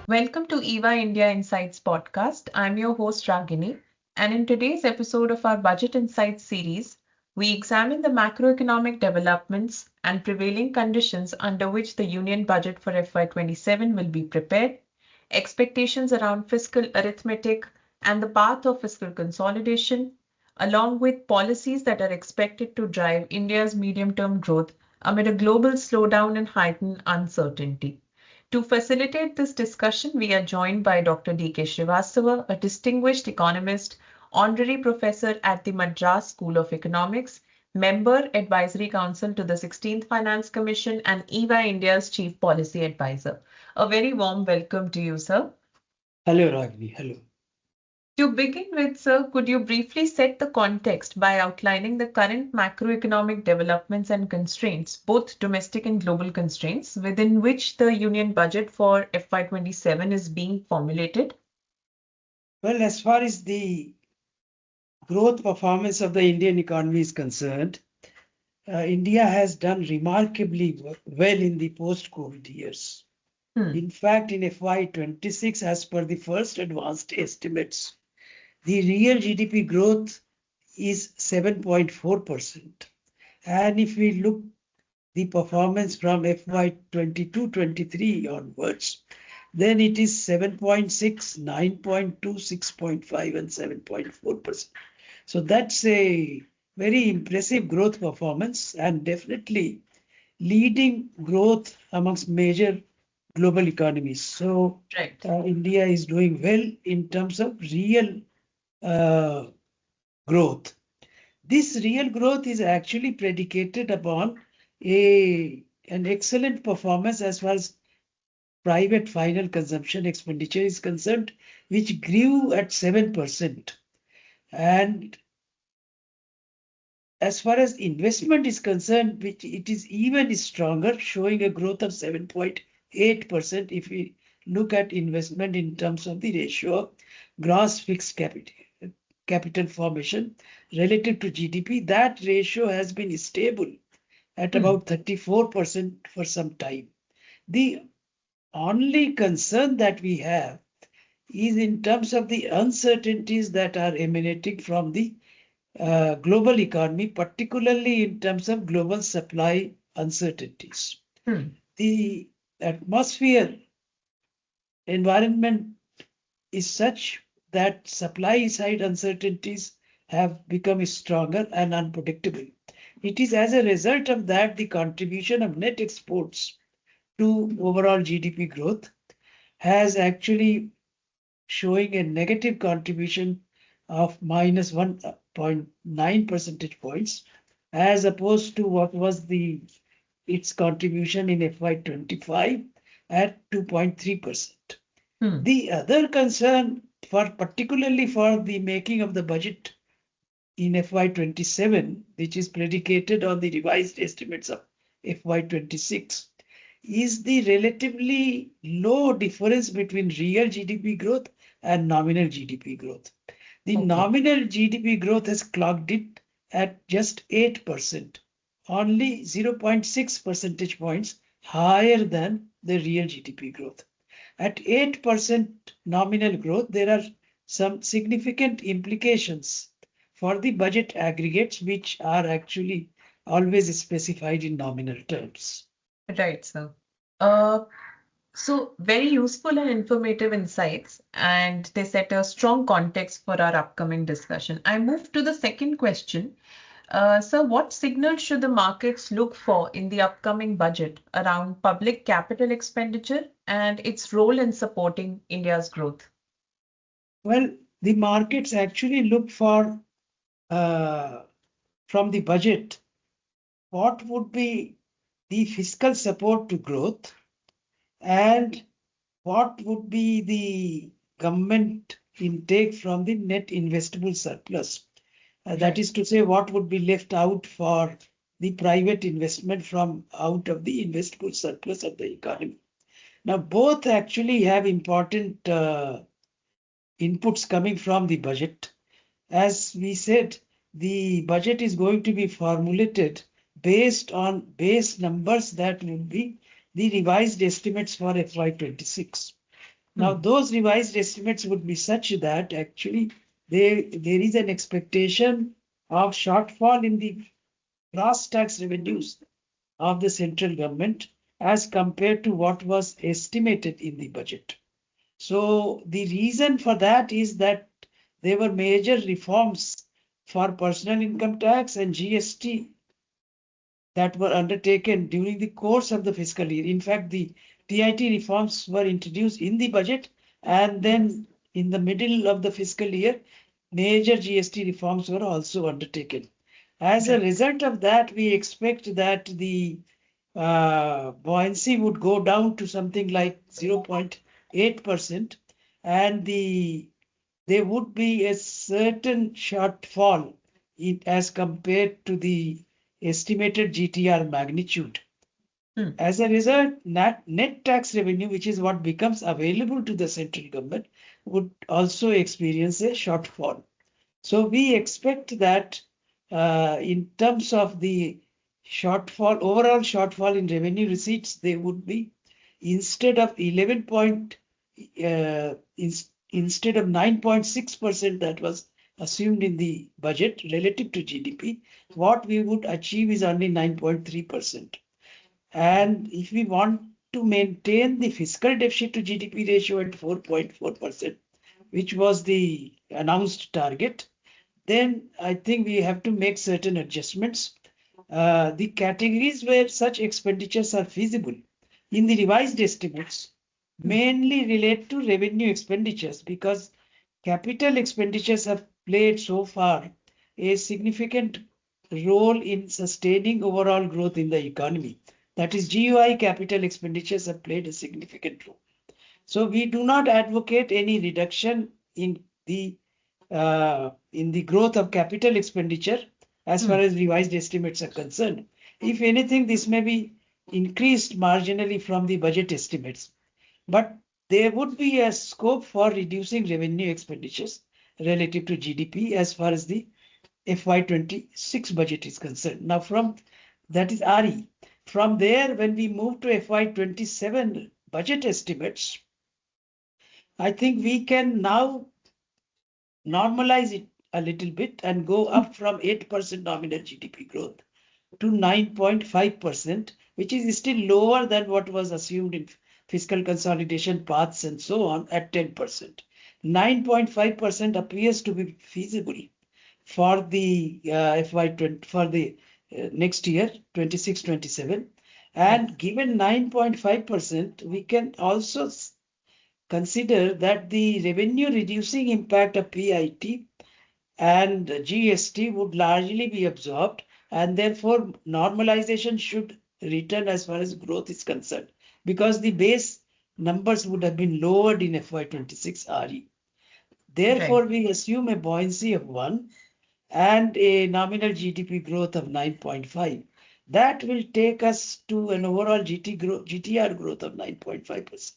Welcome to EVA India Insights podcast. I'm your host Ragini, and in today's episode of our Budget Insights series, we examine the macroeconomic developments and prevailing conditions under which the Union budget for FY27 will be prepared, expectations around fiscal arithmetic and the path of fiscal consolidation, along with policies that are expected to drive India's medium-term growth amid a global slowdown and heightened uncertainty. To facilitate this discussion, we are joined by Dr. D.K. Srivastava, a distinguished economist, honorary professor at the Madras School of Economics, member advisory council to the 16th Finance Commission, and EVA India's chief policy advisor. A very warm welcome to you, sir. Hello, Ragini. Hello. To begin with, sir, could you briefly set the context by outlining the current macroeconomic developments and constraints, both domestic and global constraints, within which the Union budget for FY27 is being formulated? Well, as far as the growth performance of the Indian economy is concerned, India has done remarkably well in the post-COVID years. In fact, in FY26, as per the first advanced estimates, the real GDP growth is 7.4%. And if we look the performance from FY22-23 onwards, then it is 7.6, 9.2, 6.5, and 7.4%. So that's a very impressive growth performance and definitely leading growth amongst major global economies. So India is doing well in terms of real growth. This real growth is actually predicated upon an excellent performance as far as private final consumption expenditure is concerned, which grew at 7%. And as far as investment is concerned, which it is even stronger, showing a growth of 7.8% if we look at investment in terms of the ratio of gross fixed capital formation relative to GDP. That ratio has been stable at about 34% for some time. The only concern that we have is in terms of the uncertainties that are emanating from the global economy, particularly in terms of global supply uncertainties. The atmosphere environment is such that supply side uncertainties have become stronger and unpredictable. It is as a result of that the contribution of net exports to overall GDP growth has actually showing a negative contribution of minus 1.9 percentage points, as opposed to what was its contribution in FY25 at 2.3%. The other concern, particularly for the making of the budget in FY27, which is predicated on the revised estimates of FY26, is the relatively low difference between real GDP growth and nominal GDP growth. The nominal GDP growth has clocked it at just 8%, only 0.6 percentage points higher than the real GDP growth. At 8% nominal growth, there are some significant implications for the budget aggregates, which are actually always specified in nominal terms. Right, sir. So very useful and informative insights, and they set a strong context for our upcoming discussion. I move to the second question. Sir, what signals should the markets look for in the upcoming budget around public capital expenditure and its role in supporting India's growth? Well, the markets actually look for, from the budget, what would be the fiscal support to growth and what would be the government intake from the net investable surplus. That is to say, what would be left out for the private investment from out of the investable surplus of the economy. Now, both actually have important inputs coming from the budget. As we said, the budget is going to be formulated based on base numbers that will be the revised estimates for FY26. Now, those revised estimates would be such that actually there is an expectation of shortfall in the gross tax revenues of the central government as compared to what was estimated in the budget. So the reason for that is that there were major reforms for personal income tax and GST that were undertaken during the course of the fiscal year. In fact, the TIT reforms were introduced in the budget, and then in the middle of the fiscal year, major GST reforms were also undertaken. As a result of that, we expect that the buoyancy would go down to something like 0.8%, and there would be a certain shortfall as compared to the estimated GTR magnitude. As a result, net tax revenue, which is what becomes available to the central government, would also experience a shortfall. So we expect that in terms of the shortfall, overall shortfall in revenue receipts, they would be instead of 9.6% that was assumed in the budget relative to GDP, what we would achieve is only 9.3%. And if we want to maintain the fiscal deficit to GDP ratio at 4.4%, which was the announced target, then I think we have to make certain adjustments. The categories where such expenditures are feasible in the revised estimates mainly relate to revenue expenditures, because capital expenditures have played so far a significant role in sustaining overall growth in the economy. That is, GUI capital expenditures have played a significant role. So we do not advocate any reduction in the growth of capital expenditure as far as revised estimates are concerned. If anything, this may be increased marginally from the budget estimates, but there would be a scope for reducing revenue expenditures relative to GDP as far as the FY26 budget is concerned. Now, that is RE. From there, when we move to FY27 budget estimates, I think we can now normalize it a little bit and go up from 8% nominal GDP growth to 9.5%, which is still lower than what was assumed in fiscal consolidation paths and so on at 10%. 9.5% appears to be feasible for the FY20 for the next year 26-27, and given 9.5%, we can also consider that the revenue reducing impact of PIT and GST would largely be absorbed, and therefore normalization should return as far as growth is concerned, because the base numbers would have been lowered in FY26 RE. Therefore, we assume a buoyancy of 1 and a nominal GDP growth of 9.5. That will take us to an overall GTR growth of 9.5%.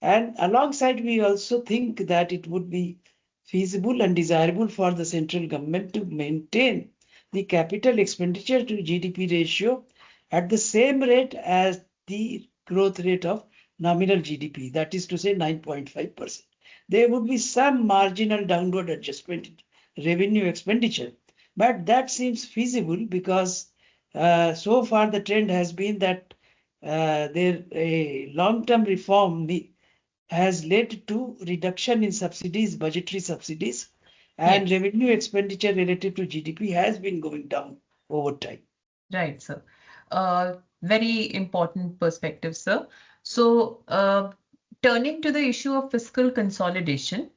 And alongside, we also think that it would be feasible and desirable for the central government to maintain the capital expenditure to GDP ratio at the same rate as the growth rate of nominal GDP, that is to say 9.5%. There would be some marginal downward adjustment in revenue expenditure, but that seems feasible because so far the trend has been that a long-term reform has led to reduction in subsidies, budgetary subsidies, and revenue expenditure relative to GDP has been going down over time. Right, sir. Very important perspective, sir. So, turning to the issue of fiscal consolidation,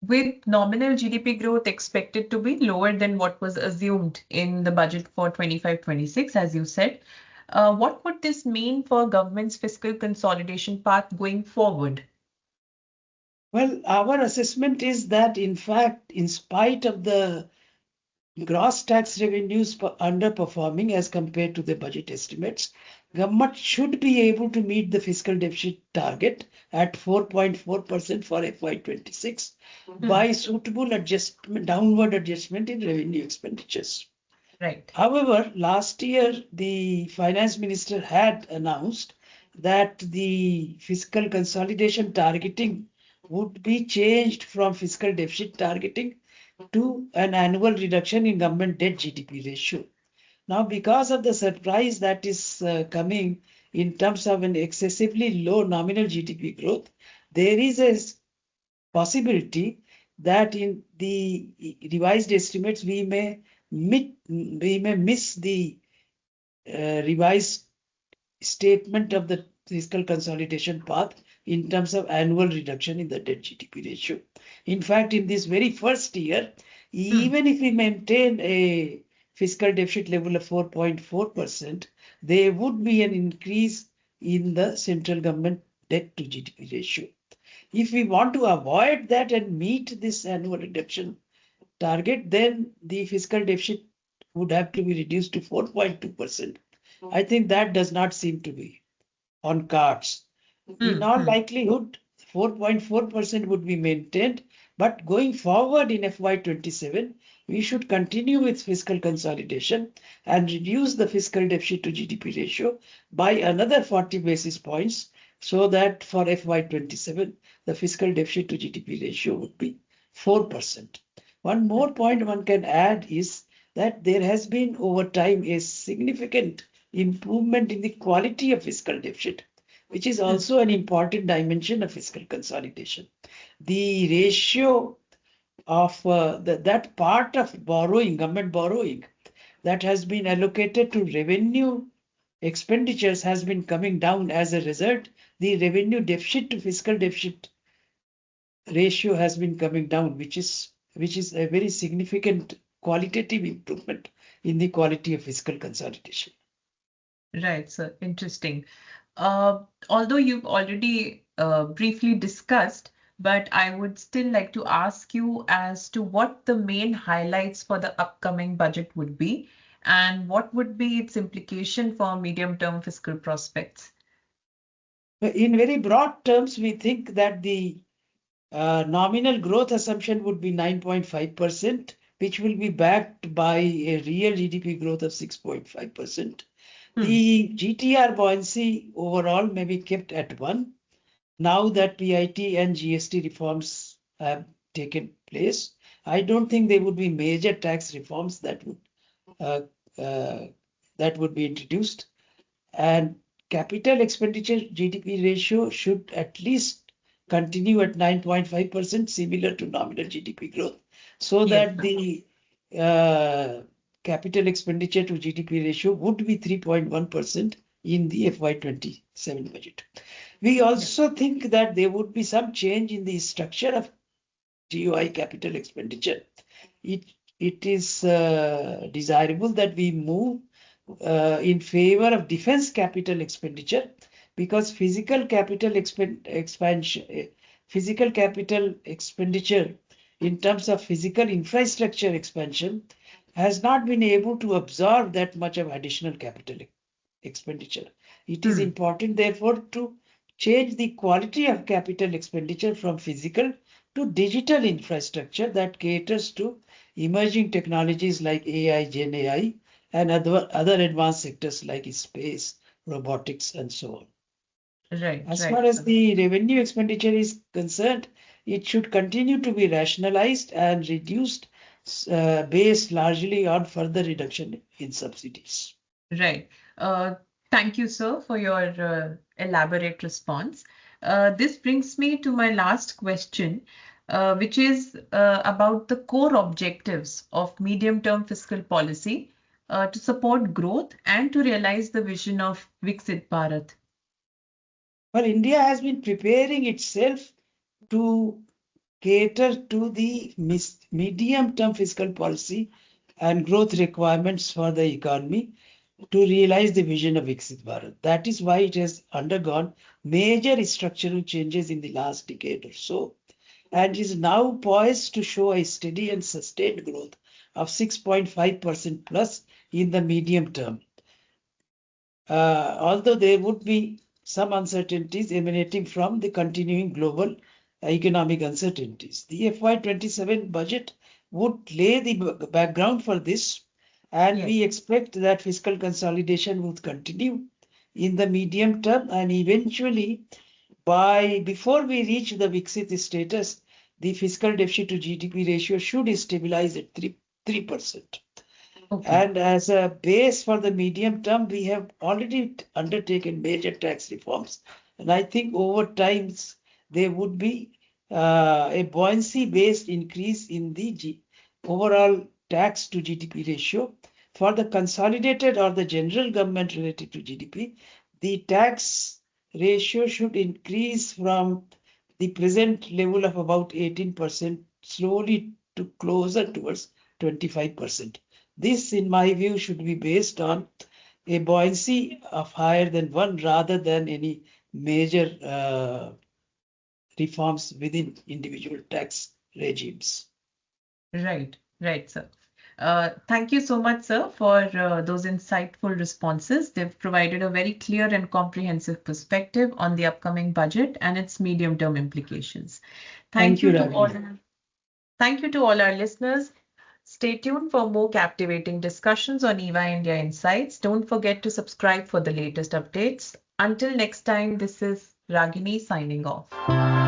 with nominal GDP growth expected to be lower than what was assumed in the budget for 25-26, as you said, what would this mean for government's fiscal consolidation path going forward? Well, our assessment is that, in fact, in spite of the gross tax revenues underperforming as compared to the budget estimates, government should be able to meet the fiscal deficit target at 4.4% for FY26 by suitable downward adjustment in revenue expenditures. Right. However, last year the finance minister had announced that the fiscal consolidation targeting would be changed from fiscal deficit targeting to an annual reduction in government debt GDP ratio. Now, because of the surprise that is coming in terms of an excessively low nominal GDP growth, there is a possibility that in the revised estimates we may miss the revised statement of the fiscal consolidation path in terms of annual reduction in the debt GDP ratio. In fact, in this very first year, Hmm. even if we maintain a fiscal deficit level of 4.4%, there would be an increase in the central government debt to GDP ratio. If we want to avoid that and meet this annual reduction target, then the fiscal deficit would have to be reduced to 4.2%. I think that does not seem to be on cards. In Hmm. all Hmm. likelihood, 4.4% would be maintained, but going forward in FY27, we should continue with fiscal consolidation and reduce the fiscal deficit to GDP ratio by another 40 basis points so that for FY27, the fiscal deficit to GDP ratio would be 4%. One more point one can add is that there has been over time a significant improvement in the quality of fiscal deficit, which is Hmm. also an important dimension of fiscal consolidation. The ratio of that part of borrowing, government borrowing, that has been allocated to revenue expenditures has been coming down. As a result, the revenue deficit to fiscal deficit ratio has been coming down, which is a very significant qualitative improvement in the quality of fiscal consolidation. Right, so interesting. Although you've already briefly discussed, but I would still like to ask you as to what the main highlights for the upcoming budget would be, and what would be its implication for medium-term fiscal prospects. In very broad terms, we think that the nominal growth assumption would be 9.5%, which will be backed by a real GDP growth of 6.5%. Hmm. The GTR buoyancy overall may be kept at 1 now that PIT and GST reforms have taken place. I don't think there would be major tax reforms uh, uh, that would be introduced, and capital expenditure GDP ratio should at least continue at 9.5%, similar to nominal GDP growth, so Yes, that sir. the uh, capital expenditure to GDP ratio would be 3.1% in the FY27 budget. We Yeah. also think that there would be some change in the structure of GOI capital expenditure. It, it is desirable that we move in favor of defense capital expenditure, because physical capital expenditure in terms of physical infrastructure expansion has not been able to absorb that much of additional capital expenditure. It is Hmm. important, therefore, to change the quality of capital expenditure from physical to digital infrastructure that caters to emerging technologies like AI, Gen AI, and other advanced sectors like space, robotics, and so on. Right, As far right, as sir. the revenue expenditure is concerned, it should continue to be rationalized and reduced, based largely on further reduction in subsidies. Right. Thank you, sir, for your elaborate response. This brings me to my last question, which is about the core objectives of medium-term fiscal policy to support growth and to realize the vision of Viksit Bharat. Well, India has been preparing itself to cater to the medium-term fiscal policy and growth requirements for the economy to realize the vision of Viksit Bharat. That is why it has undergone major structural changes in the last decade or so, and is now poised to show a steady and sustained growth of 6.5% plus in the medium term. Although there would be some uncertainties emanating from the continuing global economic uncertainties. The FY27 budget would lay the background for this and Yes. we expect that fiscal consolidation would continue in the medium term, and eventually by before we reach the Viksit status, the fiscal deficit to GDP ratio should stabilize at 3%. Okay. And as a base for the medium term, we have already undertaken major tax reforms. And I think over time, there would be a buoyancy-based increase in the overall tax to GDP ratio. For the consolidated or the general government related to GDP, the tax ratio should increase from the present level of about 18% slowly to closer towards 25%. This, in my view, should be based on a buoyancy of higher than one rather than any major reforms within individual tax regimes. Right, sir. Thank you so much, sir, for those insightful responses. They've provided a very clear and comprehensive perspective on the upcoming budget and its medium-term implications. Thank Thank you, you to all. Ravina. Thank you to all our listeners. Stay tuned for more captivating discussions on EVA India Insights. Don't forget to subscribe for the latest updates. Until next time, this is Ragini signing off.